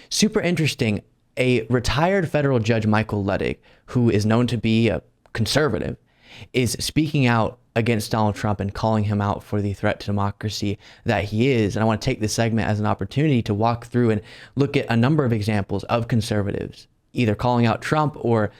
super interesting. A retired federal judge, Michael Luttig, who is known to be a conservative, is speaking out against Donald Trump and calling him out for the threat to democracy that he is. And I want to take this segment as an opportunity to walk through and look at a number of examples of conservatives either calling out Trump or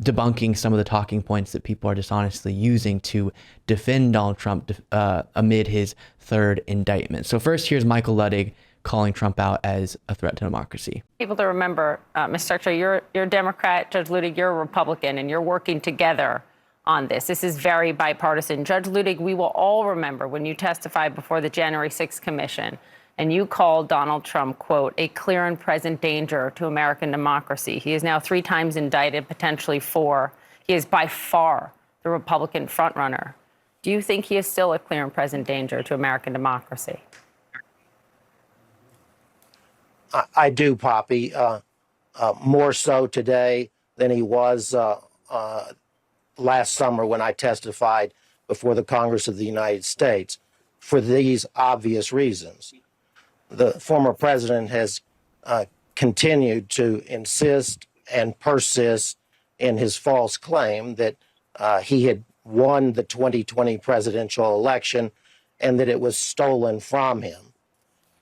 debunking some of the talking points that people are dishonestly using to defend Donald Trump amid his third indictment. So first, here's Michael Luttig calling Trump out as a threat to democracy. People to remember, Mr. Secretary, you're a Democrat, Judge Luttig, you're a Republican, and you're working together on this. This is very bipartisan. Judge Luttig, we will all remember when you testified before the January 6th Commission and you called Donald Trump, quote, a clear and present danger to American democracy. He is now 3 times indicted, potentially 4. He is by far the Republican frontrunner. Do you think he is still a clear and present danger to American democracy? I do, Poppy, more so today than he was last summer when I testified before the Congress of the United States for these obvious reasons. The former president has continued to insist and persist in his false claim that he had won the 2020 presidential election and that it was stolen from him.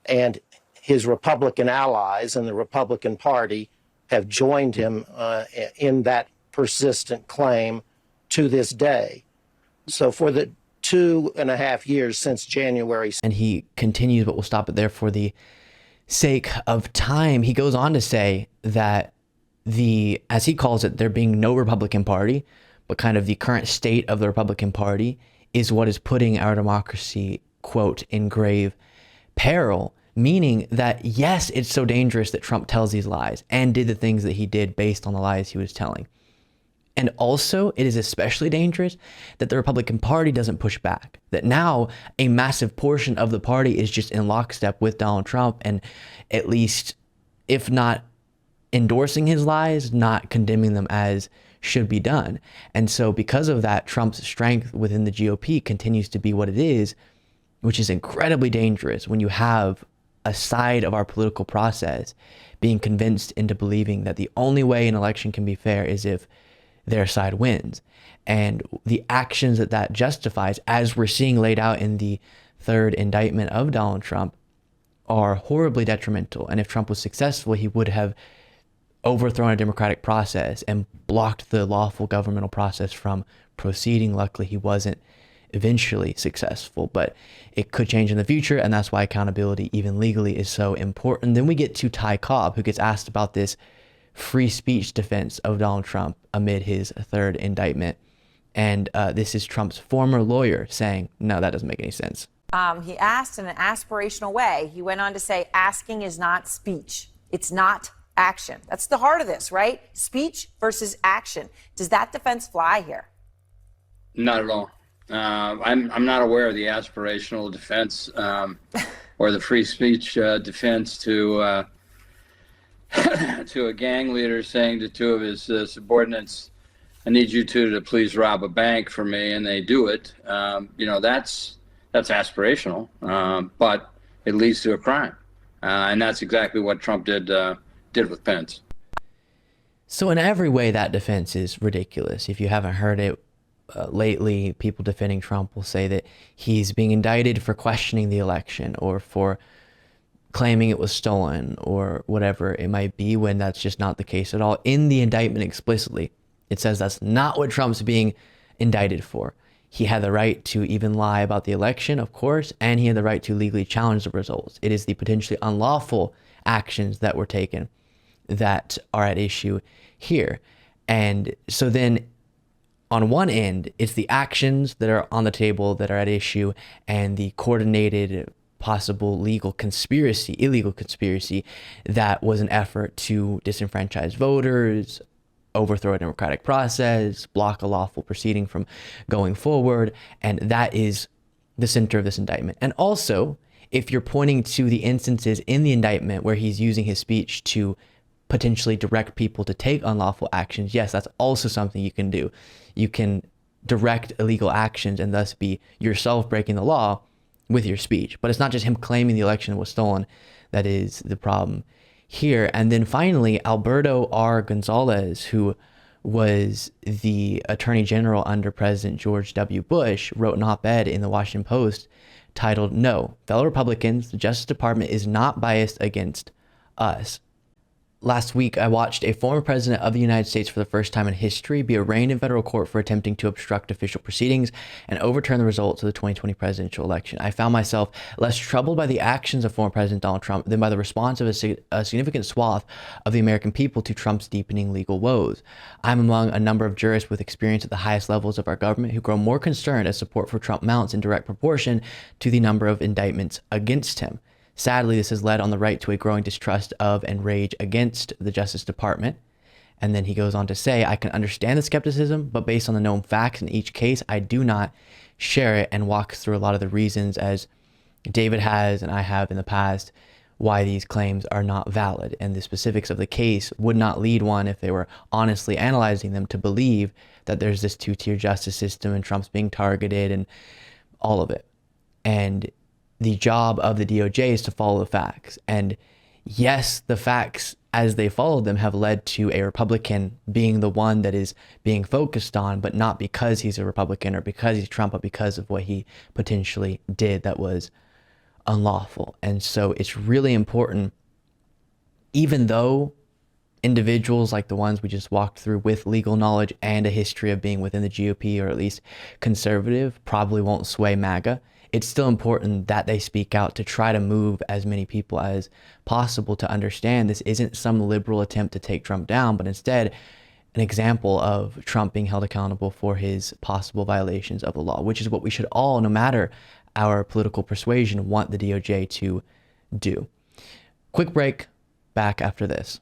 And his Republican allies and the Republican Party have joined him in that persistent claim to this day. So for the 2.5 years since January. And he continues, but we'll stop it there for the sake of time. He goes on to say that as he calls it, there being no Republican Party, but kind of the current state of the Republican Party is what is putting our democracy, quote, in grave peril. Meaning that, yes, it's so dangerous that Trump tells these lies and did the things that he did based on the lies he was telling. And also, it is especially dangerous that the Republican Party doesn't push back, that now a massive portion of the party is just in lockstep with Donald Trump and at least, if not endorsing his lies, not condemning them as should be done. And so because of that, Trump's strength within the GOP continues to be what it is, which is incredibly dangerous when you have a side of our political process being convinced into believing that the only way an election can be fair is if their side wins. And the actions that justifies, as we're seeing laid out in the third indictment of Donald Trump, are horribly detrimental. And if Trump was successful, he would have overthrown a democratic process and blocked the lawful governmental process from proceeding. Luckily, he wasn't eventually successful, but it could change in the future. And that's why accountability, even legally, is so important. Then we get to Ty Cobb, who gets asked about this free speech defense of Donald Trump amid his third indictment. And this is Trump's former lawyer saying, no, that doesn't make any sense. He asked in an aspirational way. He went on to say, asking is not speech. It's not action. That's the heart of this, right? Speech versus action. Does that defense fly here? Not at all. I'm not aware of the aspirational defense or the free speech defense to a gang leader saying to 2 of his subordinates, I need you two to please rob a bank for me, and they do it. That's aspirational, but it leads to a crime. And that's exactly what Trump did with Pence. So in every way, that defense is ridiculous. If you haven't heard it lately, people defending Trump will say that he's being indicted for questioning the election or for claiming it was stolen or whatever it might be, when that's just not the case at all. In the indictment explicitly, it says that's not what Trump's being indicted for. He had the right to even lie about the election, of course, and he had the right to legally challenge the results. It is the potentially unlawful actions that were taken that are at issue here. And so then on one end, it's the actions that are on the table that are at issue and the coordinated possible illegal conspiracy that was an effort to disenfranchise voters, overthrow a democratic process, block a lawful proceeding from going forward. And that is the center of this indictment. And also, if you're pointing to the instances in the indictment where he's using his speech to potentially direct people to take unlawful actions, yes, that's also something you can do. You can direct illegal actions and thus be yourself breaking the law with your speech. But it's not just him claiming the election was stolen that is the problem here. And then finally, Alberto R. Gonzalez, who was the Attorney General under President George W. Bush, wrote an op-ed in the Washington Post titled, "No, fellow Republicans, the Justice Department is not biased against us." Last week, I watched a former president of the United States for the first time in history be arraigned in federal court for attempting to obstruct official proceedings and overturn the results of the 2020 presidential election. I found myself less troubled by the actions of former President Donald Trump than by the response of a significant swath of the American people to Trump's deepening legal woes. I'm among a number of jurists with experience at the highest levels of our government who grow more concerned as support for Trump mounts in direct proportion to the number of indictments against him. Sadly, this has led on the right to a growing distrust of and rage against the Justice Department. And then he goes on to say, "I can understand the skepticism, but based on the known facts in each case, I do not share it," and walks through a lot of the reasons, as David has and I have in the past, why these claims are not valid. And the specifics of the case would not lead one, if they were honestly analyzing them, to believe that there's this two-tier justice system and Trump's being targeted and all of it. And the job of the DOJ is to follow the facts. And yes, the facts as they followed them have led to a Republican being the one that is being focused on, but not because he's a Republican or because he's Trump, but because of what he potentially did that was unlawful. And so it's really important, even though individuals like the ones we just walked through with legal knowledge and a history of being within the GOP, or at least conservative, probably won't sway MAGA, it's still important that they speak out to try to move as many people as possible to understand this isn't some liberal attempt to take Trump down, but instead an example of Trump being held accountable for his possible violations of the law, which is what we should all, no matter our political persuasion, want the DOJ to do. Quick break, back after this.